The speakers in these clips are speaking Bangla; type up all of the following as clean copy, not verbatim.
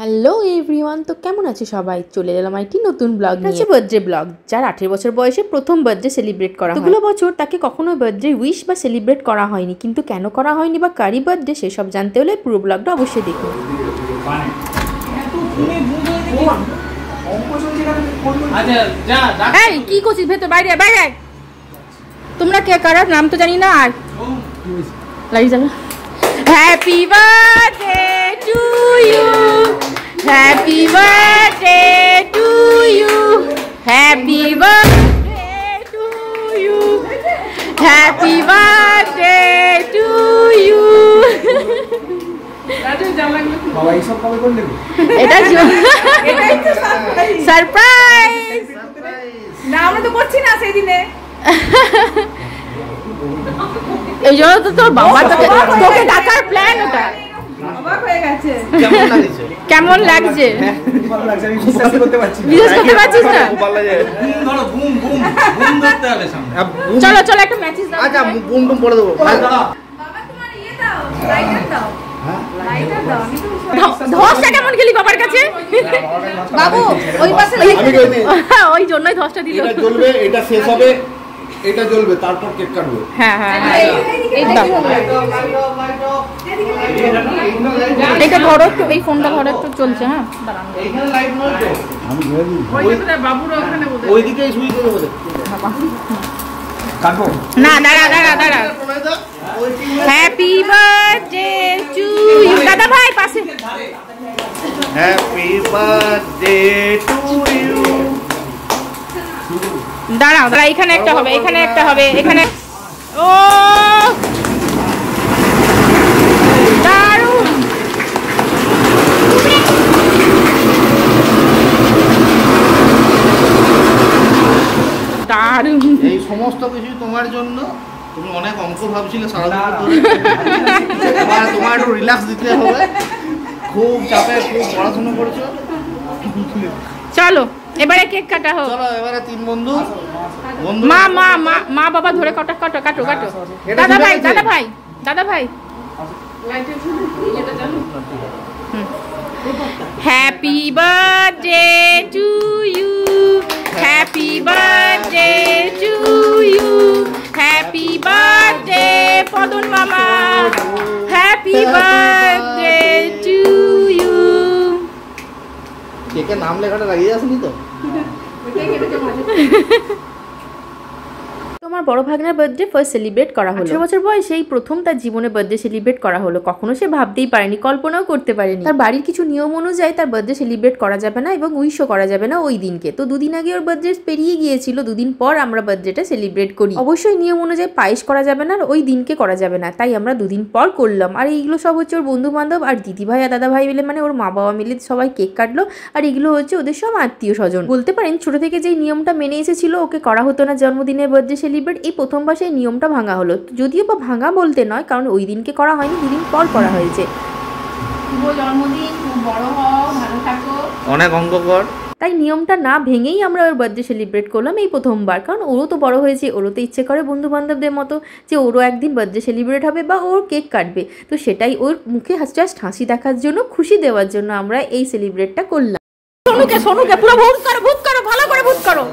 হ্যালো এভরিওয়ান, তো কেমন আছে সবাই? চলে এলাম একটি নতুন ব্লগ নিয়ে। Birthday blog. যার 18 বছর বয়সে প্রথম বার্থডে সেলিব্রেট করা হয়। এতগুলো বছর তাকে কখনো বার্থডে উইশ বা সেলিব্রেট করা হয়নি, কিন্তু কেন করা হয়নি বা কারি বার্থডে সেসব জানতে হলে পুরো ব্লগটা অবশ্যই দেখুন। এই কি করছিস ভেতর? বাইরে বাইরে। তোমরা কে কারার নাম তো জানি না। আর লাইট জ্বালা। Happy birthday to you, happy birthday to you, happy birthday to you, happy birthday to you. এটা সারপ্রাইজ না, আমরা তো করছি না সেই দিনে। এই জন্য তো তোর বাবা তোকে ডাকার প্ল্যান। ওটা অবাক হয়ে গেছে। কেমন লাগছে? বিশ্বাস করতে পারছিস না? চলো চলো একটা ম্যাচেস দাও। আচ্ছা বুম বুম পড়ে দেবো। বাবা তোমার ইয়ে দাও, লাইটার দাও। লাইটার দাও। ধসটা কেমন খেলি বাবার কাছে? বাবু ওই পাশে ওই জন্যই ধসটা দিল। এটা জ্বলবে, এটা শেষ হবে, এটা জ্বলবে, তারপর কেক কাটবে। হ্যাঁ হ্যাঁ এটা ধরো একটু, এই ফোনটা ধরো একটু, চলছে। হ্যাঁ এইখানে লাইট নয় তো, আমি ধরে দিই। বাবুর ওখানে বসে ওইদিকেই সুইচ দেবো বলে কাটবো না। দাঁড়া দাঁড়া দাঁড়া। Happy birthday to you. দাদা ভাই পাশে। Happy birthday to you. দাঁড়াও দাঁড়া, এখানে একটা হবে, এখানে একটা হবে, এখানে। ও দারুণ। দারুণ। এই সমস্ত কিছু তোমার জন্য। তুমি অনেক অঙ্ক ভাবছিলে সারাদিন ধরে। তোমার একটু রিল্যাক্স দিতে হবে, খুব চাপে খুব পড়াশোনা করেছো। চলো এবারে কেক কাটা হোক। চলো এবারে তিন বন্ধু বন্ধু মা মা মা মা বাবা ধরে কাটো কাটো কাটো কাটো। দাদা ভাই দাদা ভাই দাদা ভাই। Happy birthday to you, happy birthday to you, happy birthday Padan মামা, হ্যাপি বার্থডে টু ইউ। কেকের নাম লেখাটা লাগিয়ে আসনি তো? তোমার বড় ভাগনার বার্থডে ফার্স্ট সেলিব্রেট করা হলো। 18 বছর বয়সে এই প্রথম তার জীবনে বার্থডে সেলিব্রেট করা হলো। কখনো সে ভাবতেই পারেনি, কল্পনাও করতে পারেনি তার বাড়ির কিছু নিয়ম অনুযায়ী তার বার্থডে সেলিব্রেট করা যাবে না এবং উইশও করা যাবে না ওই দিনকে। তো দুদিন আগে ওর বার্থডে পেরিয়ে গিয়েছিল, দুদিন পর আমরা বার্থডেটা সেলিব্রেট করি। অবশ্যই নিয়ম অনুযায়ী পায়েস করা যাবে না আর ওই দিনকে করা যাবে না, তাই আমরা দুদিন পর করলাম। আর এইগুলো সব হচ্ছে ওর বন্ধু বান্ধব আর দিদি ভাই আর দাদা ভাই মিলে, মানে ওর মা বাবা মিলে সবাই কেক কাটলো। আর এগুলো হচ্ছে ওদের সব আত্মীয় স্বজন। বলতে পারেন ছোট থেকে যেই নিয়মটা মেনে এসেছিল, ওকে করা হতো না জন্মদিনের বার্থডে সেলিব্রেট, এই প্রথমবার সেই নিয়মটা ভাঙা হলো। যদিও বা ভাঙা বলতে নয়, কারণ ওই দিনকে করা হয়নি, দুদিন পর করা হয়েছে। শুভ জন্মদিন, খুব বড় হও, ভালো থাকো। অনেক অঙ্ক কর। তাই নিয়মটা না ভেঙেই আমরা ওর বার্থডে সেলিব্রেট করলাম এই প্রথমবার। কারণ ওরও তো বড় হয়েছে, ওরও তো ইচ্ছে করে বন্ধু বান্ধবদের মতো যে ওরও একদিন বার্থডে সেলিব্রেট হবে বা ওর কেক কাটবে। তো সেটাই ওর মুখে জাস্ট হাসি দেখার জন্য, খুশি দেওয়ার জন্য আমরা এই সেলিব্রেটটা করলাম। সোনুকে সোনুকে পুরো ভূত করো, ভালো করে ভূত করো,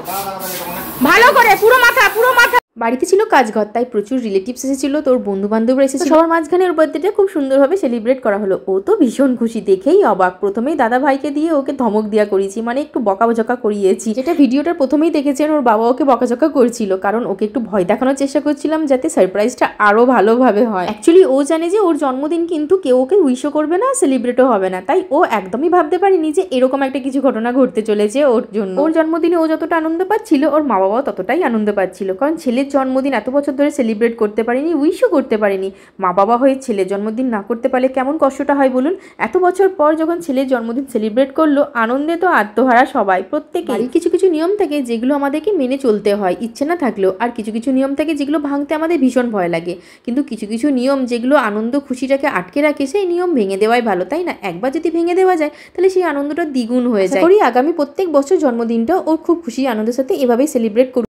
ভালো করে পুরো মাথা পুরো মাথা। বাড়িতে ছিল কাজঘর, তাই প্রচুর রিলেটিভস এসেছিল, তোর বন্ধু বান্ধবরা এসেছিল। সবার মাঝখানে ওর বার্থডেটা খুব সুন্দরভাবে সেলিব্রেট করা হলো। ও তো ভীষণ খুশি, দেখেই অবাক। প্রথমেই দাদা ভাইকে দিয়ে ওকে ধমক দেওয়া করিয়েছি, মানে একটু বকাঝকা করিয়েছি, যেটা ভিডিওটার প্রথমেই দেখেছেন। ওর বাবা ওকে বকাঝকা করছিল, কারণ ওকে একটু ভয় দেখানোর চেষ্টা করছিলাম যাতে সারপ্রাইজটা আরো ভালোভাবে হয়। অ্যাকচুয়ালি ও জানে যে ওর জন্মদিন কিন্তু কেউ ওকে উইশও করবে না, সেলিব্রেটও হবে না, তাই ও একদমই ভাবতে পারেনি যে এরকম একটা কিছু ঘটনা ঘটতে চলেছে ওর জন্য। ওর জন্মদিনে ও যতটা আনন্দ পাচ্ছিল, ওর মা বাবাও ততটাই আনন্দ পাচ্ছিল, কারণ ছেলের জন্মদিন এত বছর ধরে সেলিব্রেট করতে পারিনি, উইশও করতে পারিনি। মা বাবা হয়ে ছেলের জন্মদিন না করতে পারলে কেমন কষ্টটা হয় বলুন। এত বছর পর যখন ছেলের জন্মদিন সেলিব্রেট করলো, আনন্দে তো আত্মহারা সবাই, প্রত্যেকে। কিছু কিছু নিয়ম থাকে যেগুলো আমাদেরকে মেনে চলতে হয় ইচ্ছে না থাকলেও, আর কিছু কিছু নিয়ম থাকে যেগুলো ভাঙতে আমাদের ভীষণ ভয় লাগে। কিন্তু কিছু কিছু নিয়ম যেগুলো আনন্দ খুশিটাকে আটকে রাখে, সেই নিয়ম ভেঙে দেওয়াই ভালো, তাই না? একবার যদি ভেঙে দেওয়া যায় তাহলে সেই আনন্দটা দ্বিগুণ হয়ে যায়। আগামী প্রত্যেক বছর জন্মদিনটা ওর খুব খুশি আনন্দের সাথে এভাবেই সেলিব্রেট